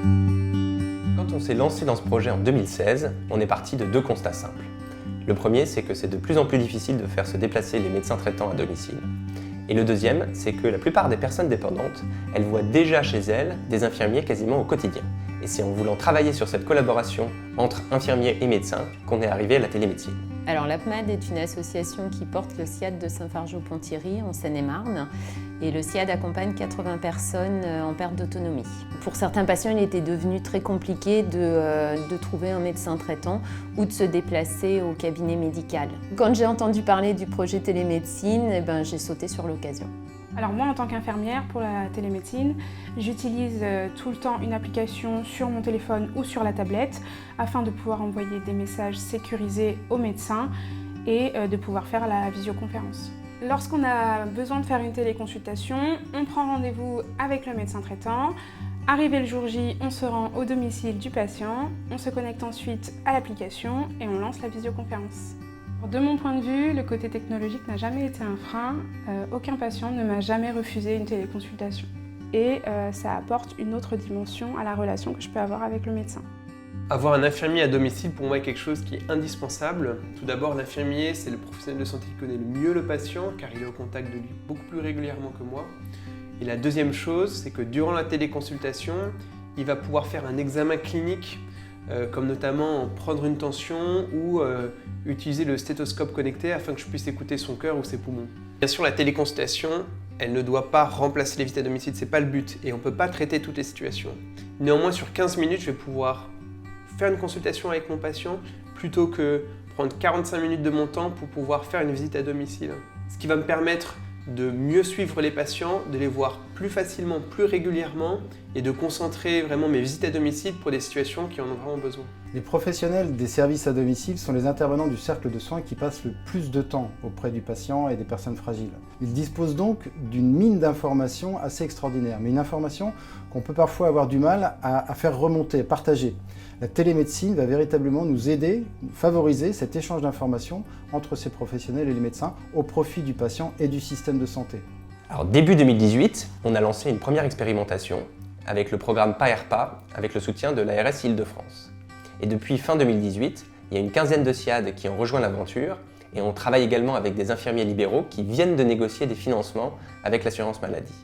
Quand on s'est lancé dans ce projet en 2016, on est parti de 2 constats simples. Le premier, c'est que c'est de plus en plus difficile de faire se déplacer les médecins traitants à domicile. Et le deuxième, c'est que la plupart des personnes dépendantes, elles voient déjà chez elles des infirmiers quasiment au quotidien. Et c'est en voulant travailler sur cette collaboration entre infirmiers et médecins qu'on est arrivé à la télémédecine. Alors l'APMAD est une association qui porte le SIAD de Saint-Fargeau-Ponthierry en Seine-et-Marne et le SIAD accompagne 80 personnes en perte d'autonomie. Pour certains patients, il était devenu très compliqué de trouver un médecin traitant ou de se déplacer au cabinet médical. Quand j'ai entendu parler du projet télémédecine, j'ai sauté sur l'occasion. Alors moi, en tant qu'infirmière pour la télémédecine, j'utilise tout le temps une application sur mon téléphone ou sur la tablette afin de pouvoir envoyer des messages sécurisés aux médecins et de pouvoir faire la visioconférence. Lorsqu'on a besoin de faire une téléconsultation, on prend rendez-vous avec le médecin traitant. Arrivé le jour J, on se rend au domicile du patient, on se connecte ensuite à l'application et on lance la visioconférence. De mon point de vue, le côté technologique n'a jamais été un frein. Aucun patient ne m'a jamais refusé une téléconsultation. Et ça apporte une autre dimension à la relation que je peux avoir avec le médecin. Avoir un infirmier à domicile, pour moi, est quelque chose qui est indispensable. Tout d'abord, l'infirmier, c'est le professionnel de santé qui connaît le mieux le patient, car il est au contact de lui beaucoup plus régulièrement que moi. Et la deuxième chose, c'est que durant la téléconsultation, il va pouvoir faire un examen clinique, comme notamment prendre une tension ou utiliser le stéthoscope connecté afin que je puisse écouter son cœur ou ses poumons. Bien sûr, la téléconsultation, elle ne doit pas remplacer les visites à domicile, c'est pas le but, et on ne peut pas traiter toutes les situations. Néanmoins, sur 15 minutes, je vais pouvoir faire une consultation avec mon patient plutôt que prendre 45 minutes de mon temps pour pouvoir faire une visite à domicile. Ce qui va me permettre de mieux suivre les patients, de les voir plus facilement, plus régulièrement et de concentrer vraiment mes visites à domicile pour des situations qui en ont vraiment besoin. Les professionnels des services à domicile sont les intervenants du cercle de soins qui passent le plus de temps auprès du patient et des personnes fragiles. Ils disposent donc d'une mine d'informations assez extraordinaire, mais une information qu'on peut parfois avoir du mal à faire remonter, à partager. La télémédecine va véritablement nous aider, favoriser cet échange d'informations entre ces professionnels et les médecins au profit du patient et du système de santé. Alors début 2018, on a lancé une première expérimentation avec le programme PAERPA avec le soutien de l'ARS Île-de-France. Et depuis fin 2018, il y a une quinzaine de SIAD qui ont rejoint l'aventure et on travaille également avec des infirmiers libéraux qui viennent de négocier des financements avec l'assurance maladie.